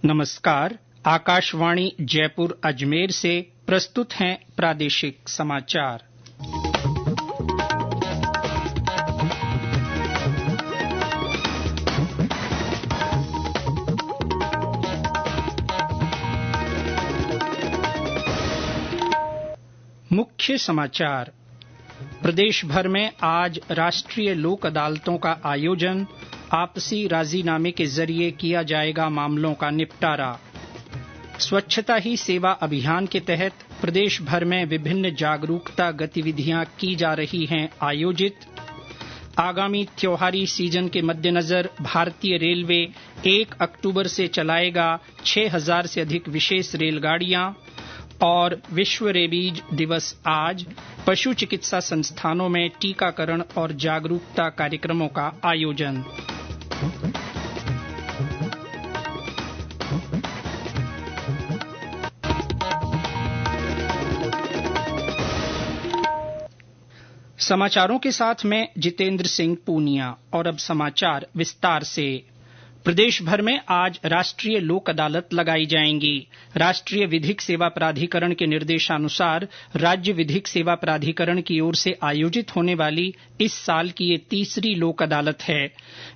नमस्कार। आकाशवाणी जयपुर अजमेर से प्रस्तुत हैं प्रादेशिक समाचार। मुख्य समाचार। प्रदेश भर में आज राष्ट्रीय लोक अदालतों का आयोजन, आपसी राजीनामे के जरिए किया जाएगा मामलों का निपटारा। स्वच्छता ही सेवा अभियान के तहत प्रदेश भर में विभिन्न जागरूकता गतिविधियां की जा रही हैं आयोजित। आगामी त्योहारी सीजन के मद्देनजर भारतीय रेलवे 1 अक्टूबर से चलाएगा 6000 से अधिक विशेष रेलगाड़ियां। और विश्व रेबीज दिवस आज, पशु चिकित्सा संस्थानों में टीकाकरण और जागरूकता कार्यक्रमों का आयोजन। समाचारों के साथ मैं जितेंद्र सिंह पूनिया। और अब समाचार विस्तार से। प्रदेश भर में आज राष्ट्रीय लोक अदालत लगाई जाएंगी। राष्ट्रीय विधिक सेवा प्राधिकरण के निर्देशानुसार राज्य विधिक सेवा प्राधिकरण की ओर से आयोजित होने वाली इस साल की ये तीसरी लोक अदालत है।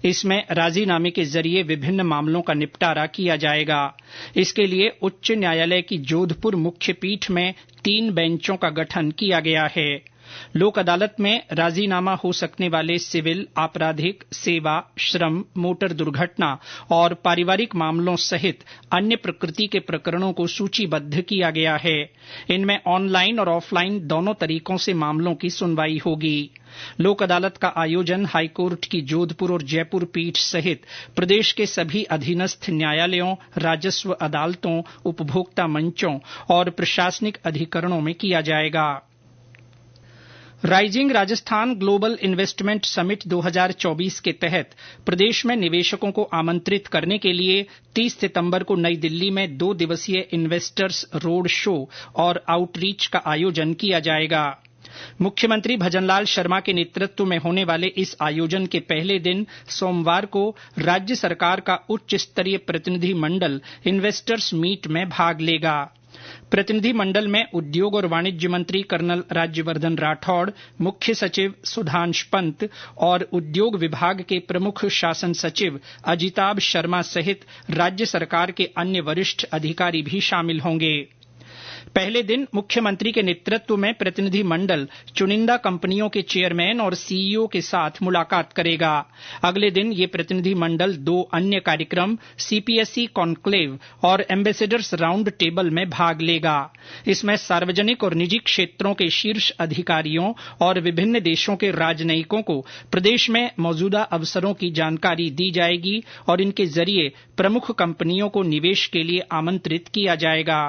इसमें राजीनामे के जरिए विभिन्न मामलों का निपटारा किया जाएगा। इसके लिए उच्च न्यायालय की जोधपुर मुख्य पीठ में 3 बेंचों का गठन किया गया है। लोक अदालत में राजीनामा हो सकने वाले सिविल, आपराधिक, सेवा, श्रम, मोटर दुर्घटना और पारिवारिक मामलों सहित अन्य प्रकृति के प्रकरणों को सूचीबद्ध किया गया है। इनमें ऑनलाइन और ऑफलाइन दोनों तरीकों से मामलों की सुनवाई होगी। लोक अदालत का आयोजन हाईकोर्ट की जोधपुर और जयपुर पीठ सहित प्रदेश के सभी अधीनस्थ न्यायालयों, राजस्व अदालतों, उपभोक्ता मंचों और प्रशासनिक अधिकरणों में किया जाएगा। Rising Rajasthan global investment summit 2024 के तहत प्रदेश में निवेशकों को आमंत्रित करने के लिए 30 सितंबर को नई दिल्ली में 2 दिवसीय इन्वेस्टर्स रोड शो और आउटरीच का आयोजन किया जाएगा। मुख्यमंत्री भजनलाल शर्मा के नेतृत्व में होने वाले इस आयोजन के पहले दिन सोमवार को राज्य सरकार का उच्च स्तरीय प्रतिनिधि मंडल इन्वेस्टर्स मीट में भाग लेगा। प्रतिनिधि मंडल में उद्योग और वाणिज्य मंत्री कर्नल राज्यवर्धन राठौड़, मुख्य सचिव सुधांश पंत और उद्योग विभाग के प्रमुख शासन सचिव अजिताभ शर्मा सहित राज्य सरकार के अन्य वरिष्ठ अधिकारी भी शामिल होंगे। पहले दिन मुख्यमंत्री के नेतृत्व में प्रतिनिधि मंडल चुनिंदा कंपनियों के चेयरमैन और सीईओ के साथ मुलाकात करेगा। अगले दिन ये प्रतिनिधि मंडल 2 अन्य कार्यक्रम, सीपीएसई कॉन्क्लेव और एम्बेसडर्स राउंड टेबल में भाग लेगा। इसमें सार्वजनिक और निजी क्षेत्रों के शीर्ष अधिकारियों और विभिन्न देशों के राजनयिकों को प्रदेश में मौजूदा अवसरों की जानकारी दी जाएगी और इनके जरिए प्रमुख कंपनियों को निवेश के लिए आमंत्रित किया जाएगा।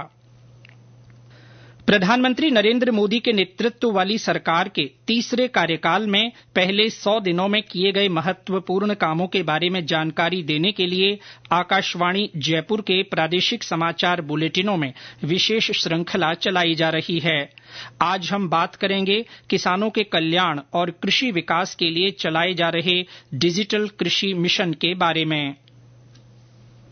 प्रधानमंत्री नरेंद्र मोदी के नेतृत्व वाली सरकार के तीसरे कार्यकाल में पहले 100 दिनों में किए गए महत्वपूर्ण कामों के बारे में जानकारी देने के लिए आकाशवाणी जयपुर के प्रादेशिक समाचार बुलेटिनों में विशेष श्रृंखला चलाई जा रही है। आज हम बात करेंगे किसानों के कल्याण और कृषि विकास के लिए चलाए जा रहे डिजिटल कृषि मिशन के बारे में।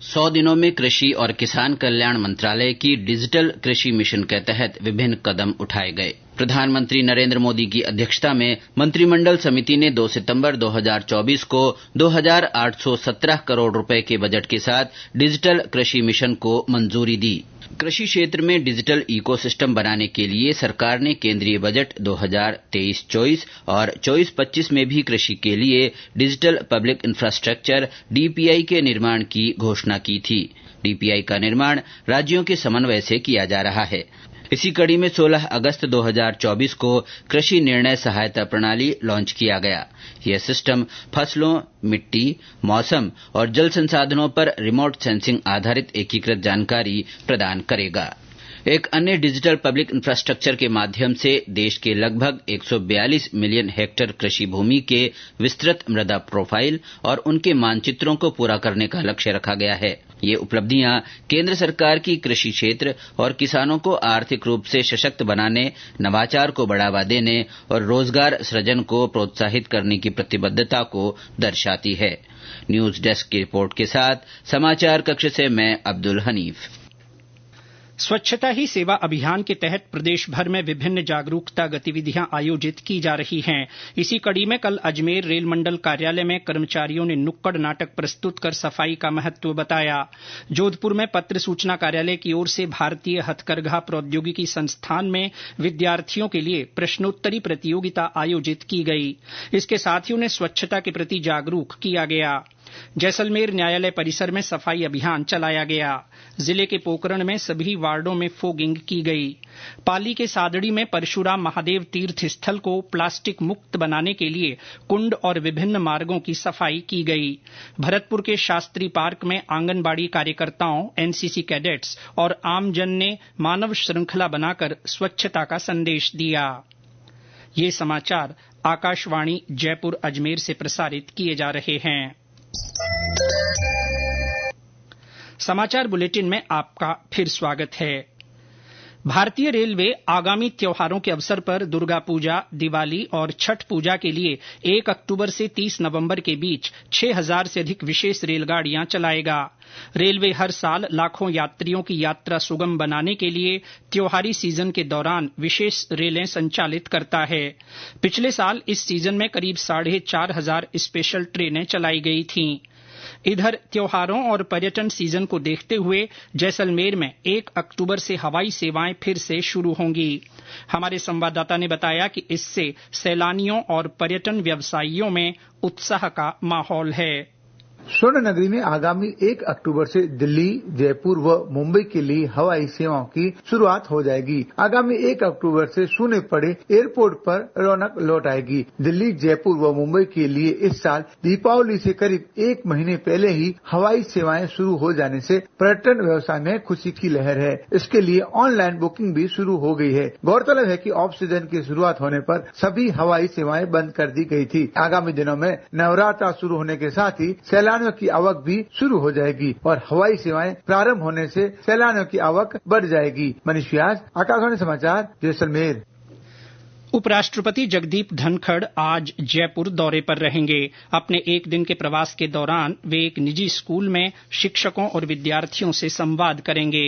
100 दिनों में कृषि और किसान कल्याण मंत्रालय की डिजिटल कृषि मिशन के तहत विभिन्न कदम उठाए गए। प्रधानमंत्री नरेंद्र मोदी की अध्यक्षता में मंत्रिमंडल समिति ने 2 सितंबर 2024 को 2817 करोड़ रुपए के बजट के साथ डिजिटल कृषि मिशन को मंजूरी दी। कृषि क्षेत्र में डिजिटल इकोसिस्टम बनाने के लिए सरकार ने केंद्रीय बजट 2023-24 और 24-25 में भी कृषि के लिए डिजिटल पब्लिक इंफ्रास्ट्रक्चर डीपीआई के निर्माण की घोषणा की थी। डीपीआई का निर्माण राज्यों के समन्वय से किया जा रहा है। इसी कड़ी में 16 अगस्त 2024 को कृषि निर्णय सहायता प्रणाली लॉन्च किया गया। यह सिस्टम फसलों, मिट्टी, मौसम और जल संसाधनों पर रिमोट सेंसिंग आधारित एकीकृत जानकारी प्रदान करेगा। एक अन्य डिजिटल पब्लिक इंफ्रास्ट्रक्चर के माध्यम से देश के लगभग 142 मिलियन हेक्टेयर कृषि भूमि के विस्तृत मृदा प्रोफाइल और उनके मानचित्रों को पूरा करने का लक्ष्य रखा गया है। ये उपलब्धियां केंद्र सरकार की कृषि क्षेत्र और किसानों को आर्थिक रूप से सशक्त बनाने, नवाचार को बढ़ावा देने और रोजगार सृजन को प्रोत्साहित करने की प्रतिबद्धता को दर्शाती है। न्यूज डेस्क की रिपोर्ट के साथ समाचार कक्ष से मैं अब्दुल हनीफ। स्वच्छता ही सेवा अभियान के तहत प्रदेश भर में विभिन्न जागरूकता गतिविधियां आयोजित की जा रही हैं। इसी कड़ी में कल अजमेर रेल मंडल कार्यालय में कर्मचारियों ने नुक्कड़ नाटक प्रस्तुत कर सफाई का महत्व बताया। जोधपुर में पत्र सूचना कार्यालय की ओर से भारतीय हथकरघा प्रौद्योगिकी संस्थान में विद्यार्थियों के लिए प्रश्नोत्तरी प्रतियोगिता आयोजित की गई। इसके साथ ही उन्हें स्वच्छता के प्रति जागरूक किया गया। जैसलमेर न्यायालय परिसर में सफाई अभियान चलाया गया। जिले के पोकरण में सभी वार्डों में फोगिंग की गई। पाली के सादड़ी में परशुराम महादेव तीर्थ स्थल को प्लास्टिक मुक्त बनाने के लिए कुंड और विभिन्न मार्गों की सफाई की गई। भरतपुर के शास्त्री पार्क में आंगनबाड़ी कार्यकर्ताओं, एनसीसी कैडेट्स और आमजन ने मानव श्रृंखला बनाकर स्वच्छता का संदेश दिया। ये समाचार आकाशवाणी जयपुर अजमेर से प्रसारित किए जा रहे हैं। समाचार बुलेटिन में आपका फिर स्वागत है। भारतीय रेलवे आगामी त्योहारों के अवसर पर दुर्गा पूजा, दिवाली और छठ पूजा के लिए 1 अक्टूबर से 30 नवंबर के बीच 6000 से अधिक विशेष रेलगाड़ियां चलाएगा। रेलवे हर साल लाखों यात्रियों की यात्रा सुगम बनाने के लिए त्योहारी सीजन के दौरान विशेष रेलें संचालित करता है। पिछले साल इस सीजन में करीब 4500 स्पेशल ट्रेनें चलाई गई थीं। इधर त्योहारों और पर्यटन सीजन को देखते हुए जैसलमेर में 1 अक्टूबर से हवाई सेवाएं फिर से शुरू होंगी। हमारे संवाददाता ने बताया कि इससे सैलानियों और पर्यटन व्यवसायियों में उत्साह का माहौल है। स्वर्ण नगरी में आगामी 1 अक्टूबर से दिल्ली, जयपुर व मुंबई के लिए हवाई सेवाओं की शुरुआत हो जाएगी। आगामी 1 अक्टूबर से सूने पड़े एयरपोर्ट पर रौनक लौट आएगी। दिल्ली, जयपुर व मुंबई के लिए इस साल दीपावली से करीब 1 महीने पहले ही हवाई सेवाएं शुरू हो जाने से पर्यटन व्यवसाय में खुशी की लहर है। इसके लिए ऑनलाइन बुकिंग भी शुरू हो गई है। गौरतलब है कि ऑफ सीजन की शुरुआत होने पर सभी हवाई सेवाएं बंद कर दी गई थी। आगामी दिनों में नवरात्र शुरू होने के साथ ही सैलानियों की आवक भी शुरू हो जाएगी और हवाई सेवाएं प्रारंभ होने से सैलानियों की आवक बढ़ जाएगी। मनीष व्यास, आकाशवाणी समाचार, जैसलमेर। उपराष्ट्रपति जगदीप धनखड़ आज जयपुर दौरे पर रहेंगे। अपने 1 दिन के प्रवास के दौरान वे एक निजी स्कूल में शिक्षकों और विद्यार्थियों से संवाद करेंगे।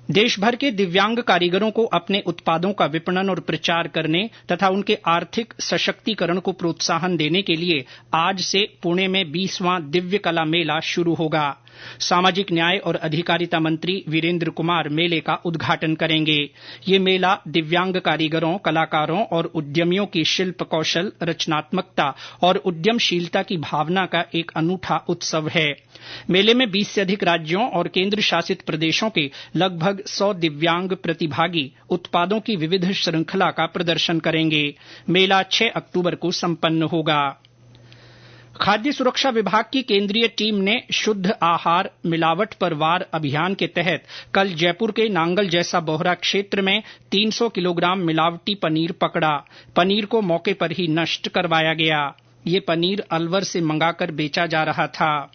देश भर के दिव्यांग कारीगरों को अपने उत्पादों का विपणन और प्रचार करने तथा उनके आर्थिक सशक्तिकरण को प्रोत्साहन देने के लिए आज से पुणे में 20वां दिव्य कला मेला शुरू होगा। सामाजिक न्याय और अधिकारिता मंत्री वीरेंद्र कुमार मेले का उद्घाटन करेंगे। ये मेला दिव्यांग कारीगरों, कलाकारों और उद्यमियों की शिल्प कौशल, रचनात्मकता और उद्यमशीलता की भावना का एक अनूठा उत्सव है। मेले में 20 से अधिक राज्यों और केंद्र शासित प्रदेशों के लगभग 100 दिव्यांग प्रतिभागी उत्पादों की विविध श्रृंखला का प्रदर्शन करेंगे। मेला 6 अक्टूबर को संपन्न होगा। खाद्य सुरक्षा विभाग की केंद्रीय टीम ने शुद्ध आहार मिलावट पर वार अभियान के तहत कल जयपुर के नांगल जैसा बोहरा क्षेत्र में 300 किलोग्राम मिलावटी पनीर पकड़ा। पनीर को मौके पर ही नष्ट करवाया गया। ये पनीर अलवर से मंगाकर बेचा जा रहा था।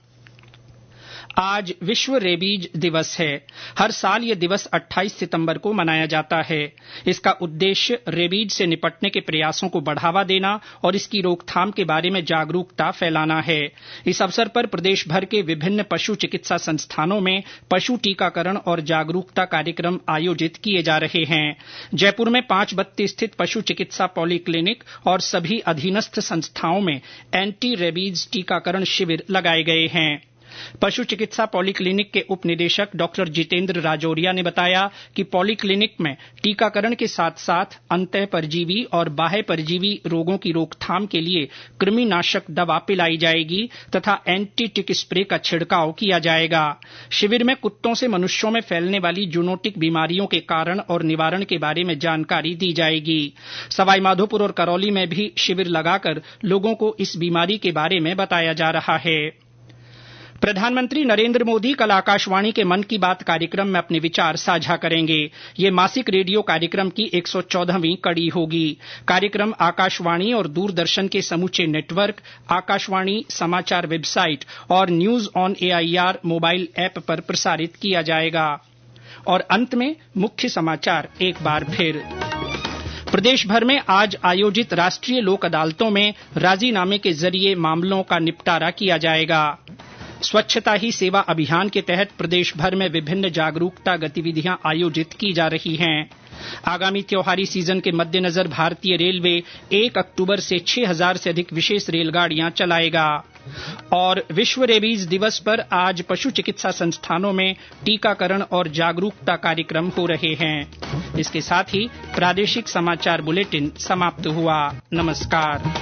आज विश्व रेबीज दिवस है। हर साल यह दिवस 28 सितंबर को मनाया जाता है। इसका उद्देश्य रेबीज से निपटने के प्रयासों को बढ़ावा देना और इसकी रोकथाम के बारे में जागरूकता फैलाना है। इस अवसर पर प्रदेश भर के विभिन्न पशु चिकित्सा संस्थानों में पशु टीकाकरण और जागरूकता कार्यक्रम आयोजित किए जा रहे हैं। जयपुर में 5 बत्ती स्थित पशु चिकित्सा पॉलीक्लिनिक और सभी अधीनस्थ संस्थाओं में एंटी रेबीज टीकाकरण शिविर लगाए गए हैं। पशु चिकित्सा पॉलीक्लिनिक के उप निदेशक डॉक्टर जितेंद्र राजौरिया ने बताया कि पॉलीक्लिनिक में टीकाकरण के साथ साथ अंतः परजीवी और बाह्य परजीवी रोगों की रोकथाम के लिए कृमिनाशक दवा पिलाई जाएगी तथा एंटी टिक स्प्रे का छिड़काव किया जाएगा। शिविर में कुत्तों से मनुष्यों में फैलने वाली जूनोटिक बीमारियों के कारण और निवारण के बारे में जानकारी दी जाएगी। सवाईमाधोपुर और करौली में भी शिविर लगाकर लोगों को इस बीमारी के बारे में बताया जा रहा है। प्रधानमंत्री नरेंद्र मोदी कल आकाशवाणी के मन की बात कार्यक्रम में अपने विचार साझा करेंगे। ये मासिक रेडियो कार्यक्रम की 114वीं कड़ी होगी। कार्यक्रम आकाशवाणी और दूरदर्शन के समूचे नेटवर्क, आकाशवाणी समाचार वेबसाइट और news on AIR mobile app पर प्रसारित किया जाएगा। और अंत में मुख्य समाचार एक बार फिर। प्रदेश भर में आज आयोजित राष्ट्रीय लोक अदालतों में राजीनामे के जरिए मामलों का निपटारा किया जाएगा। स्वच्छता ही सेवा अभियान के तहत प्रदेश भर में विभिन्न जागरूकता गतिविधियां आयोजित की जा रही हैं। आगामी त्योहारी सीजन के मद्देनजर भारतीय रेलवे 1 अक्टूबर से 6000 से अधिक विशेष रेलगाड़ियां चलाएगा। और विश्व रेबीज दिवस पर आज पशु चिकित्सा संस्थानों में टीकाकरण और जागरूकता कार्यक्रम हो रहे हैं। इसके साथ ही प्रादेशिक समाचार बुलेटिन समाप्त हुआ। नमस्कार।